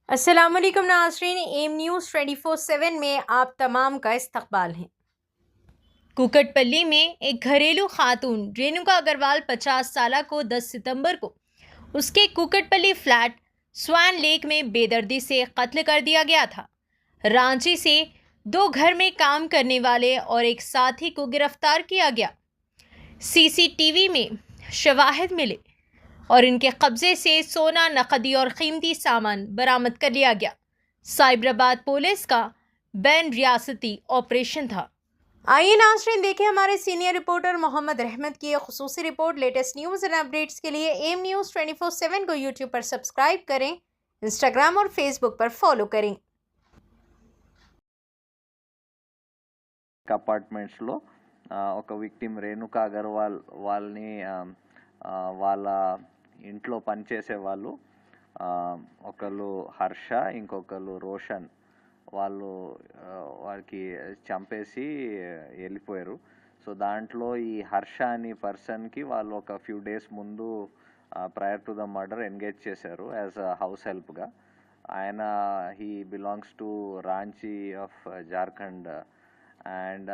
अस्सलामुअलैकुम नाज़रीन, M news 24/7 में आप तमाम का इस्तकबाल है। कुकटपल्ली में एक घरेलू खातून रेणुका अग्रवाल 50 साल को 10 सितंबर को उसके कुकटपल्ली फ्लैट स्वान लेक में बेदर्दी से कत्ल कर दिया गया था। रांची से 2 घर में काम करने वाले और एक साथी को गिरफ्तार किया गया। सीसीटीवी में शवाहिद मिले और इनके कब्जे से सोना, नकदी और कीमती सामान बरामद कर लिया गया। साइबराबाद पुलिस का बैन रियासती ऑपरेशन था। आइए नाज़रीन देखें हमारे सीनियर रिपोर्टर मोहम्मद रहमत की एक खुसूसी report. Latest news and updates के लिए एम न्यूज़ 24/7 को यूट्यूब पर सब्सक्राइब करें, इंस्टाग्राम और फेसबुक पर फॉलो करें। అపార్ట్మెంట్స్లో ఒక విక్టిమ్ రేణుకా అగర్వాల్ వాళ్ళని వాళ్ళ ఇంట్లో పనిచేసే వాళ్ళు ఒకళ్ళు హర్ష, ఇంకొకళ్ళు రోషన్ వాళ్ళు వారికి చంపేసి వెళ్ళిపోయారు. సో దాంట్లో ఈ హర్ష అనే పర్సన్కి వాళ్ళు ఒక ఫ్యూ డేస్ ముందు prior to the murder engage చేశారు యాజ్ అ హౌస్ హెల్ప్గా. ఆయన he belongs to Ranchi of Jharkhand. And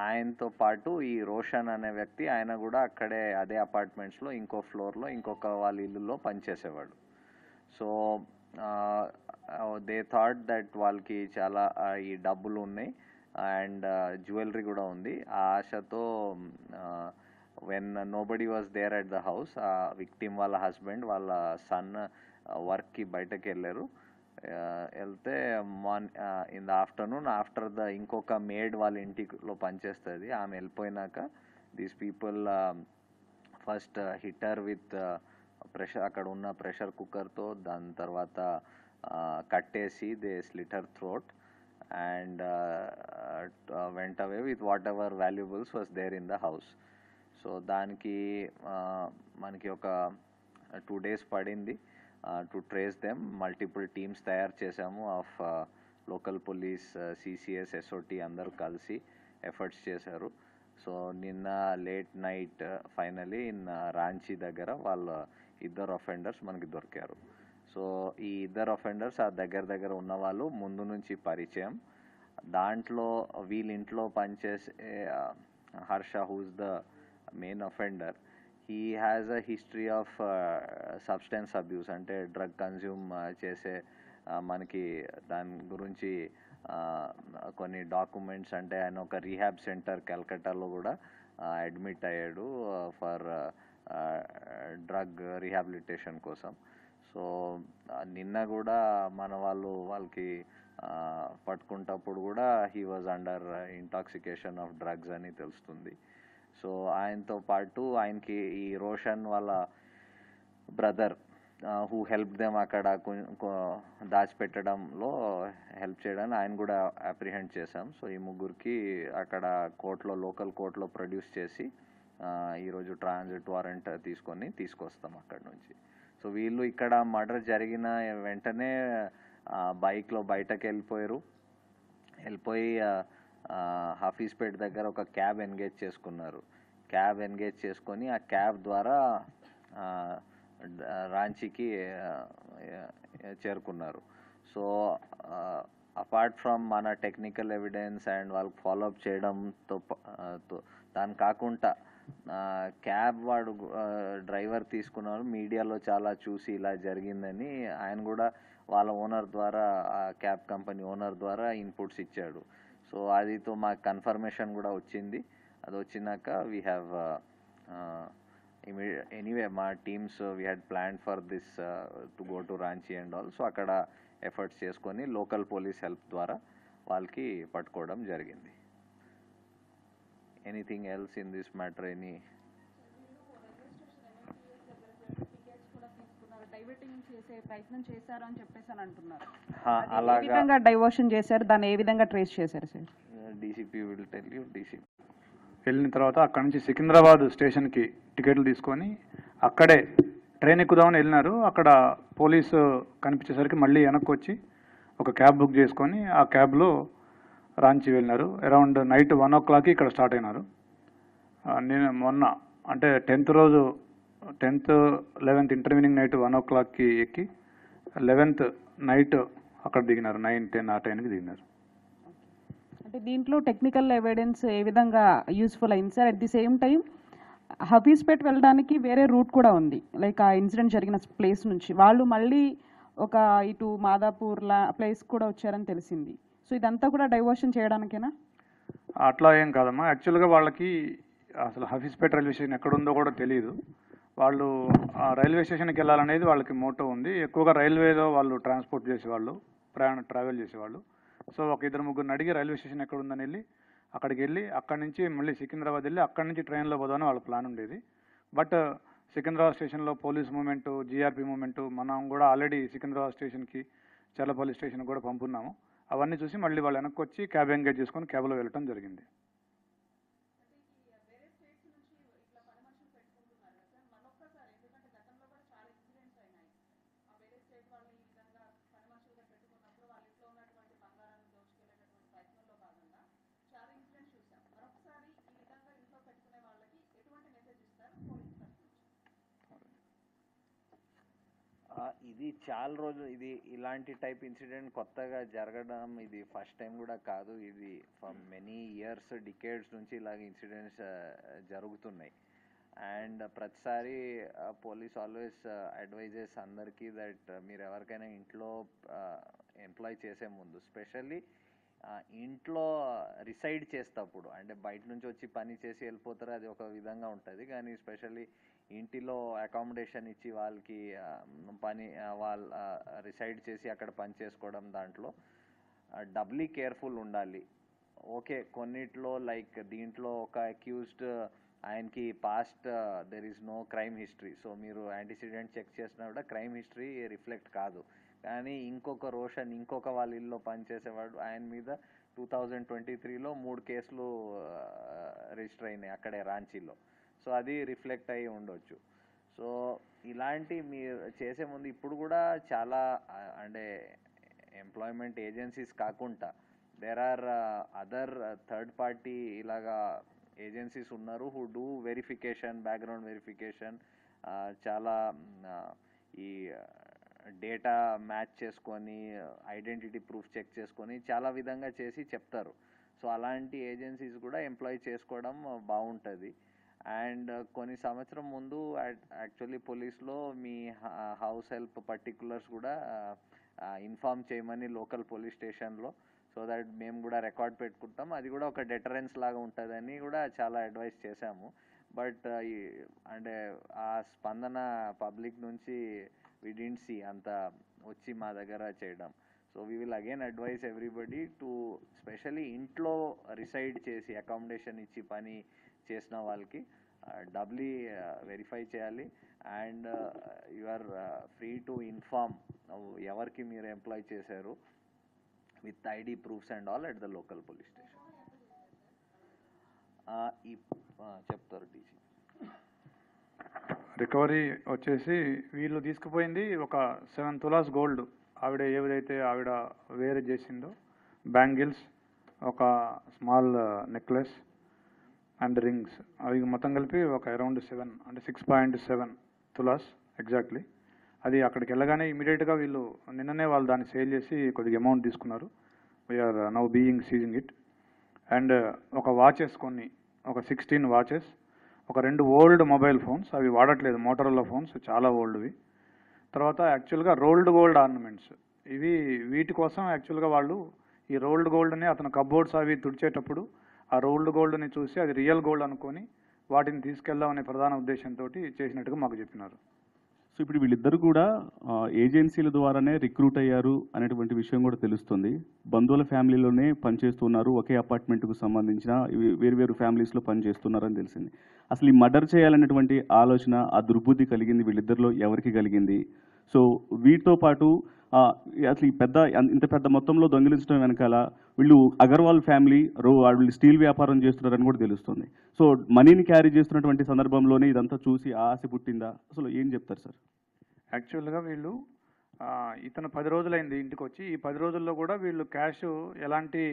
ఆయనతో పాటు ఈ రోషన్ అనే వ్యక్తి ఆయన కూడా అక్కడే అదే అపార్ట్మెంట్స్లో ఇంకో ఫ్లోర్లో ఇంకొక వాళ్ళ ఇల్లులో పనిచేసేవాడు. సో దే థాట్ దట్ వాళ్ళకి చాలా ఈ డబ్బులు ఉన్నాయి అండ్ జ్యువెలరీ కూడా ఉంది. ఆ ఆశతో when nobody was there at the house, ఆ విక్టిమ్ వాళ్ళ హస్బెండ్ వాళ్ళ సన్ వర్క్కి బయటకు వెళ్ళారు. వెళ్తే in the afternoon after the ఇంకొక మేడ్ వాళ్ళ ఇంటిలో పనిచేస్తుంది, ఆమె వెళ్ళిపోయినాక these people first hit her with pressure, అక్కడ ఉన్న ప్రెషర్ కుక్కర్తో. దాని తర్వాత కట్టేసి they slit her throat and went away with whatever valuables was there in the house. So దానికి మనకి ఒక 2 days పడింది to trace them. Multiple teams తయారు చేసాము of local police, CCS, SOT అందరూ కలిసి ఎఫర్ట్స్ చేశారు. సో నిన్న late night finally in Ranchi దగ్గర వాళ్ళ ఇద్దరు అఫెండర్స్ మనకి దొరికారు. సో ఈ ఇద్దరు అఫెండర్స్ ఆ దగ్గర ఉన్న వాళ్ళు ముందు నుంచి పరిచయం. దాంట్లో వీళ్ళ ఇంట్లో పనిచేసే Harsha who's the main offender, he has a history of substance abuse, అంటే డ్రగ్ కన్జ్యూమ్ చేసే మనకి దాని గురించి కొన్ని డాక్యుమెంట్స్, అంటే ఆయన ఒక రీహాబ్ సెంటర్ కల్కట్టాలో కూడా అడ్మిట్ అయ్యాడు ఫర్ డ్రగ్ రీహాబిలిటేషన్ కోసం. సో నిన్న కూడా మన వాళ్ళకి పట్టుకుంటప్పుడు కూడా he was under intoxication of drugs అని తెలుస్తుంది. సో ఆయనతో పాటు ఆయనకి ఈ రోషన్ వాళ్ళ బ్రదర్ హూ హెల్ప్ దెమ్ అక్కడ దాచిపెట్టడంలో హెల్ప్ చేయడానికి ఆయన కూడా అప్రిహెండ్ చేశాం. సో ఈ ముగ్గురికి అక్కడ కోర్టులో, లోకల్ కోర్టులో ప్రొడ్యూస్ చేసి ఈరోజు ట్రాన్సిట్ వారెంట్ తీసుకొస్తాం అక్కడ నుంచి. సో వీళ్ళు ఇక్కడ మర్డర్ జరిగిన వెంటనే బైక్లో బయటకు వెళ్ళిపోయి హఫీజ్పేట్ దగ్గర ఒక క్యాబ్ ఎంగేజ్ చేసుకొని ఆ క్యాబ్ ద్వారా రాంచీకి చేరుకున్నారు. సో అపార్ట్ ఫ్రమ్ మన టెక్నికల్ ఎవిడెన్స్ అండ్ వాళ్ళకి ఫాలోఅప్ చేయడంతో దాని కాకుండా క్యాబ్ వాడు డ్రైవర్ తీసుకున్నారు, మీడియాలో చాలా చూసి ఇలా జరిగిందని ఆయన కూడా వాళ్ళ ఓనర్ ద్వారా, ఆ క్యాబ్ కంపెనీ ఓనర్ ద్వారా ఇన్పుట్స్ ఇచ్చాడు. సో అదితో మాకు కన్ఫర్మేషన్ కూడా వచ్చింది. అది వచ్చినాక వీ హ్యావ్ ఎనీవే మా teams we had plan for this to go to Ranchi and all. So అక్కడ ఎఫర్ట్స్ చేసుకొని లోకల్ పోలీస్ హెల్ప్ ద్వారా వాళ్ళకి పట్టుకోవడం జరిగింది. Anything else in this matter? అలాగా డైవర్షన్ చేశారు, దాన్ని ఏ విధంగా ట్రేస్ చేశారు sir? DCP will tell you. DCP వెళ్ళిన తర్వాత అక్కడ నుంచి సికింద్రాబాద్ స్టేషన్కి టికెట్లు తీసుకొని అక్కడే ట్రైన్ ఎక్కుదామని వెళ్ళినారు. అక్కడ పోలీసు కనిపించేసరికి మళ్ళీ వెనక్కి వచ్చి ఒక క్యాబ్ బుక్ చేసుకొని ఆ క్యాబ్లో రాంచీ వెళ్ళినారు. అరౌండ్ నైట్ 1 o'clock ఇక్కడ స్టార్ట్ అయినారు. నేను మొన్న అంటే 10th రోజు 10th 11th intervening night 1 o'clock ఎక్కి 11th నైట్ అక్కడ దిగినారు 9, 10 ఆ టైంకి దిగినారు. అంటే దీంట్లో టెక్నికల్ ఎవిడెన్స్ ఏ విధంగా యూస్ఫుల్ అయింది sir? At the same time Hafeezpet వెళ్ళడానికి వేరే రూట్ కూడా ఉంది, లైక్ ఆ ఇన్సిడెంట్ జరిగిన ప్లేస్ నుంచి వాళ్ళు మళ్ళీ ఒక ఇటు మాదాపూర్లా ప్లేస్ కూడా వచ్చారని తెలిసింది. సో ఇదంతా కూడా డైవర్షన్ చేయడానికేనా? అట్లా ఏం కాదమ్మా. యాక్చువల్గా వాళ్ళకి అసలు హఫీజ్పేట్ రైల్వే స్టేషన్ ఎక్కడుందో కూడా తెలియదు. వాళ్ళు ఆ రైల్వే స్టేషన్కి వెళ్ళాలనేది వాళ్ళకి మోటో ఉంది. ఎక్కువగా రైల్వేలో వాళ్ళు ట్రాన్స్పోర్ట్ చేసేవాళ్ళు, ట్రావెల్ చేసేవాళ్ళు. సో ఒక 2-3 అడిగి రైల్వే స్టేషన్ ఎక్కడుందని వెళ్ళి అక్కడికి వెళ్ళి అక్కడి నుంచి మళ్ళీ సికింద్రాబాద్ వెళ్ళి అక్కడి నుంచి ట్రైన్లో పోదామని వాళ్ళ ప్లాన్ ఉండేది. బట్ సికింద్రాబాద్ స్టేషన్లో పోలీస్ మూమెంటు, జీఆర్పీ మూమెంటు, మనం కూడా ఆల్రెడీ సికింద్రాబాద్ స్టేషన్కి చర్లపల్లి స్టేషన్కి కూడా పంపున్నాము. అవన్నీ చూసి మళ్ళీ వాళ్ళు వెనక్కి వచ్చి క్యాబ్ ఎంగేజ్ చేసుకొని క్యాబ్లో వెళ్ళటం జరిగింది. ఇది చాలా రోజు ఇది ఇలాంటి టైప్ ఇన్సిడెంట్ కొత్తగా జరగడం ఇది ఫస్ట్ టైం కూడా కాదు. ఇది ఫర్ మెనీ ఇయర్స్, డికేడ్స్ నుంచి ఇలాగ ఇన్సిడెంట్స్ జరుగుతున్నాయి. అండ్ ప్రతిసారి పోలీస్ ఆల్వేస్ అడ్వైజెస్ అందరికీ దట్ మీరు ఎవరికైనా ఇంట్లో ఎంప్లాయ్ చేసే ముందు, స్పెషల్లీ ఇంట్లో రిసైడ్ చేసేటప్పుడు, అంటే బయట నుంచి వచ్చి పని చేసి వెళ్ళిపోతారు, అది ఒక విధంగా ఉంటుంది. కానీ స్పెషల్లీ ఇంటిలో అకామిడేషన్ ఇచ్చి వాళ్ళకి పని వాళ్ళు రిసైడ్ చేసి అక్కడ పని చేసుకోవడం, దాంట్లో డబ్లీ కేర్ఫుల్ ఉండాలి. ఓకే, కొన్నిట్లో లైక్ దీంట్లో ఒక అక్యూజ్డ్ ఆయనకి past there is no crime history, so మీరు యాంటీసిడెంట్ చెక్ చేసినా కూడా క్రైమ్ హిస్టరీ రిఫ్లెక్ట్ కాదు. కానీ ఇంకొక రోషన్, ఇంకొక వాళ్ళ ఇల్లు పనిచేసేవాడు, ఆయన మీద 2023లో 3 కేసులు రిజిస్టర్ అయినాయి అక్కడే రాంచీలో. సో అది రిఫ్లెక్ట్ అయ్యి ఉండొచ్చు. సో ఇలాంటి మీరు చేసే ముందు ఇప్పుడు కూడా చాలా అంటే ఎంప్లాయ్మెంట్ ఏజెన్సీస్ కాకుండా there are other third party ఇలాగా ఏజెన్సీస్ ఉన్నారు who do verification, background verification, చాలా ఈ డేటా మ్యాచ్ చేసుకొని ఐడెంటిటీ ప్రూఫ్ చెక్ చేసుకొని చాలా విధంగా చేసి చెప్తారు. సో అలాంటి ఏజెన్సీస్ కూడా ఎంప్లాయ్ చేసుకోవడం బాగుంటుంది. అండ్ కొన్ని సంవత్సరం ముందు యాక్చువల్లీ పోలీస్లో మీ హౌస్ హెల్ప్ పర్టికులర్స్ కూడా ఇన్ఫార్మ్ చేయమని లోకల్ పోలీస్ స్టేషన్లో, సో దట్ మేము కూడా రికార్డ్ పెట్టుకుంటాం, అది కూడా ఒక డెటరెన్స్ లాగా ఉంటుందని కూడా చాలా అడ్వైస్ చేశాము. బట్ అంటే ఆ స్పందన పబ్లిక్ నుంచి వి డిడ్ంట్ సీ అంత వచ్చి మా దగ్గర చేయడం. So we will again advise everybody to specially ఇంట్లో రిసైడ్ చేసి అకామిడేషన్ ఇచ్చి పని చేసిన వాళ్ళకి డబ్లీ వెరిఫై చేయాలి. And you are free to inform ఎవరికి మీరు ఎంప్లాయ్ చేశారు with ID proofs and all at the local police station. చెప్తారు టీసీ. రికవరీ వచ్చేసి వీళ్ళు తీసుకుపోయింది ఒక 7 తులాస్ గోల్డ్, ఆవిడ ఏదైతే ఆవిడ వేరే చేసిందో, బ్యాంగిల్స్, ఒక స్మాల్ నెక్లెస్ అండ్ రింగ్స్, అవి మొత్తం కలిపి ఒక అరౌండ్ 7 అంటే 6.7 తులాస్ ఎగ్జాక్ట్లీ. అది అక్కడికి వెళ్ళగానే ఇమీడియట్గా వీళ్ళు నిన్ననే వాళ్ళు దాన్ని సేల్ చేసి కొద్దిగా అమౌంట్ తీసుకున్నారు. We are now being seizing it. And ఒక వాచెస్ కొన్ని, ఒక 16 వాచెస్, ఒక 2 ఓల్డ్ మొబైల్ ఫోన్స్, అవి వాడట్లేదు, మోటరోలా ఫోన్స్, చాలా ఓల్డ్వి. తర్వాత యాక్చువల్గా రోల్డ్ గోల్డ్ ఆర్నమెంట్స్, ఇవి వీటి కోసం యాక్చువల్గా వాళ్ళు ఈ రోల్డ్ గోల్డ్ని అతను కబోర్డ్స్ అవి తుడిచేటప్పుడు ఆ రోల్డ్ గోల్డ్ని చూసి అది రియల్ గోల్డ్ అనుకొని వాటిని తీసుకెళ్దాం అనే ప్రధాన ఉద్దేశంతో చేసినట్టుగా మాకు చెప్పినారు. సో ఇప్పుడు వీళ్ళిద్దరు కూడా ఏజెన్సీల ద్వారానే రిక్రూట్ అయ్యారు అనేటువంటి విషయం కూడా తెలుస్తుంది. బంధువుల ఫ్యామిలీలోనే పనిచేస్తున్నారు, ఒకే అపార్ట్మెంట్కు సంబంధించిన వేరు ఫ్యామిలీస్లో పనిచేస్తున్నారని తెలిసింది. అసలు ఈ మర్డర్ చేయాలనేటువంటి ఆలోచన, ఆ దుర్బుద్ధి కలిగింది వీళ్ళిద్దరిలో ఎవరికి కలిగింది? సో వీటితో పాటు అసలు ఈ ఇంత పెద్ద మొత్తంలో దొంగిలించడం వెనకాల వీళ్ళు అగర్వాల్ ఫ్యామిలీ వీళ్ళు స్టీల్ వ్యాపారం చేస్తున్నారని కూడా తెలుస్తుంది. సో మనీని క్యారీ చేస్తున్నటువంటి సందర్భంలోనే ఇదంతా చూసి ఆశ పుట్టిందా? అసలు ఏం చెప్తారు సార్? యాక్చువల్గా వీళ్ళు ఇతను 10 రోజులైంది ఇంటికి వచ్చి, ఈ 10 రోజుల్లో కూడా వీళ్ళు క్యాష్ ఎలాంటి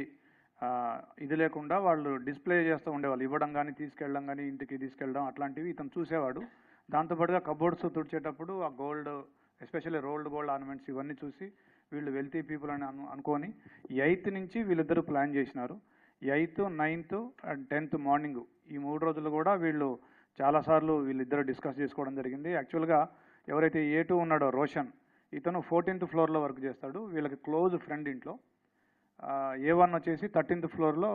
ఇది లేకుండా వాళ్ళు డిస్ప్లే చేస్తూ ఉండేవాళ్ళు, ఇవ్వడం కానీ తీసుకెళ్ళడం కానీ ఇంటికి తీసుకెళ్ళడం అట్లాంటివి ఇతను చూసేవాడు. దాంతోపాటుగా కబోర్డ్స్ తుడిచేటప్పుడు ఆ gold, especially rolled gold ornaments ఇవన్నీ చూసి వీళ్ళు వెల్తీ పీపుల్ అని అనుకొని 8th నుంచి వీళ్ళిద్దరూ ప్లాన్ చేసినారు. 8th, 9th and 10th morning ఈ 3 రోజులు కూడా వీళ్ళు చాలాసార్లు వీళ్ళిద్దరూ డిస్కస్ చేసుకోవడం జరిగింది. యాక్చువల్గా ఎవరైతే A2 ఉన్నాడో రోషన్, ఇతను 14th ఫ్లోర్లో వర్క్ చేస్తాడు, వీళ్ళకి క్లోజ్ ఫ్రెండ్ ఇంట్లో. A1 వచ్చేసి 13th ఫ్లోర్లో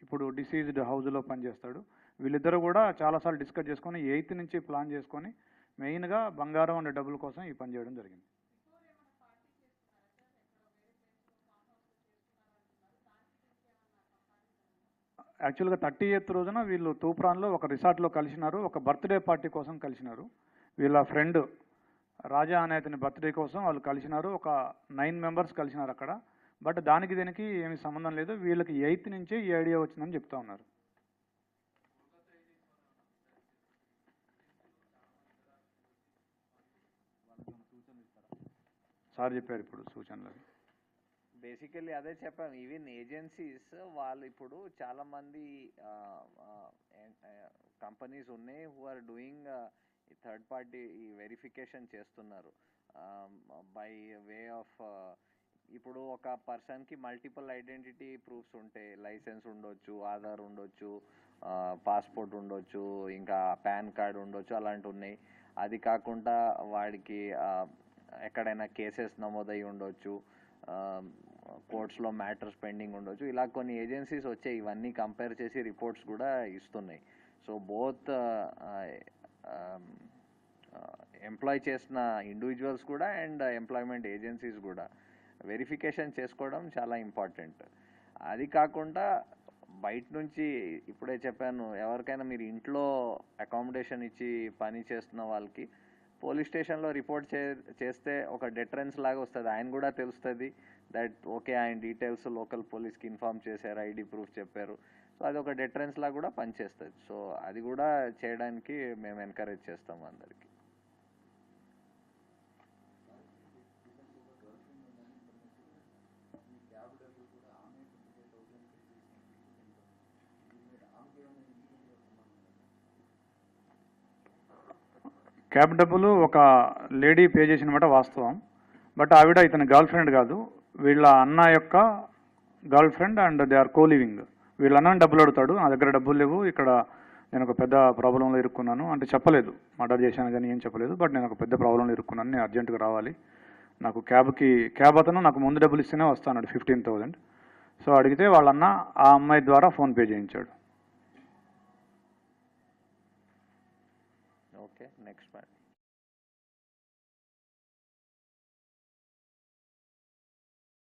ఇప్పుడు డిసీజ్డ్ హౌస్లో పనిచేస్తాడు. వీళ్ళిద్దరూ కూడా చాలాసార్లు డిస్కస్ చేసుకొని 8th నుంచి ప్లాన్ చేసుకొని మెయిన్గా బంగారం అండ్ డబ్బుల కోసం ఈ పని చేయడం జరిగింది. యాక్చువల్గా 30th రోజున వీళ్ళు తూప్రాన్లో ఒక రిసార్ట్లో కలిసినారు, ఒక బర్త్డే పార్టీ కోసం కలిసినారు. వీళ్ళ ఫ్రెండ్ రాజా అనే అతని బర్త్డే కోసం వాళ్ళు కలిసినారు. ఒక 9 మెంబర్స్ కలిసినారు అక్కడ. బట్ దీనికి ఏమీ సంబంధం లేదు. వీళ్ళకి 8th నుంచే ఈ ఐడియా వచ్చిందని చెప్తా ఉన్నారు. సార్ చెప్పారు ఇప్పుడు సూచనలు. బేసికల్లీ అదే చెప్పాను. ఈవెన్ ఏజెన్సీస్ వాళ్ళు ఇప్పుడు చాలామంది కంపెనీస్ ఉన్నాయి who are doing third party verification చేస్తున్నారు బై వే ఆఫ్ ఇప్పుడు ఒక పర్సన్కి మల్టిపుల్ ఐడెంటిటీ ప్రూఫ్స్ ఉంటాయి. లైసెన్స్ ఉండొచ్చు, ఆధార్ ఉండొచ్చు, పాస్పోర్ట్ ఉండొచ్చు, ఇంకా పాన్ కార్డ్ ఉండొచ్చు, అలాంటివి ఉన్నాయి. అది కాకుండా వాడికి ఎక్కడైనా కేసెస్ నమోదై ఉండొచ్చు, కోర్ట్స్లో మ్యాటర్స్ పెండింగ్ ఉండొచ్చు. ఇలా కొన్ని ఏజెన్సీస్ వచ్చాయి, ఇవన్నీ కంపేర్ చేసి రిపోర్ట్స్ కూడా ఇస్తున్నాయి. సో బోత్ ఎంప్లాయ్ చేసిన ఇండివిజువల్స్ కూడా అండ్ ఎంప్లాయ్మెంట్ ఏజెన్సీస్ కూడా వెరిఫికేషన్ చేసుకోవడం చాలా ఇంపార్టెంట్. అది కాకుండా బయట నుంచి ఇప్పుడే చెప్పాను, ఎవరికైనా మీరు ఇంట్లో అకామిడేషన్ ఇచ్చి పని చేస్తున్న వాళ్ళకి పోలీస్ స్టేషన్లో రిపోర్ట్ చేస్తే ఒక డెటరెన్స్ లాగా వస్తుంది. ఆయన కూడా తెలుస్తుంది దట్ ఓకే ఆయన డీటెయిల్స్ లోకల్ పోలీస్కి ఇన్ఫార్మ్ చేశారు, ఐడి ప్రూఫ్ చెప్పారు. సో అది ఒక డెటరెన్స్ లాగా కూడా పనిచేస్తుంది. సో అది కూడా చేయడానికి మేము ఎంకరేజ్ చేస్తాము అందరికీ. క్యాబ్ డబ్బులు ఒక లేడీ పే చేసినమాట వాస్తవం. బట్ ఆవిడ ఇతని గర్ల్ ఫ్రెండ్ కాదు, వీళ్ళ అన్న యొక్క girlfriend and they are co living. వీళ్ళ అన్న డబ్బులు అడుగుతాడు, నా దగ్గర డబ్బులు లేవు, ఇక్కడ నేను ఒక పెద్ద ప్రాబ్లంలో ఇరుక్కున్నాను అంటే చెప్పలేదు, మర్డర్ చేశాను కానీ ఏం చెప్పలేదు. బట్ నేను ఒక పెద్ద ప్రాబ్లంలో ఇరుక్కున్నాను, నేను అర్జెంటుగా రావాలి, నాకు క్యాబ్ అతను నాకు ముందు డబ్బులు ఇస్తేనే వస్తాను 15,000. సో అడిగితే వాళ్ళన్న ఆ అమ్మాయి ద్వారా ఫోన్పే చేయించాడు.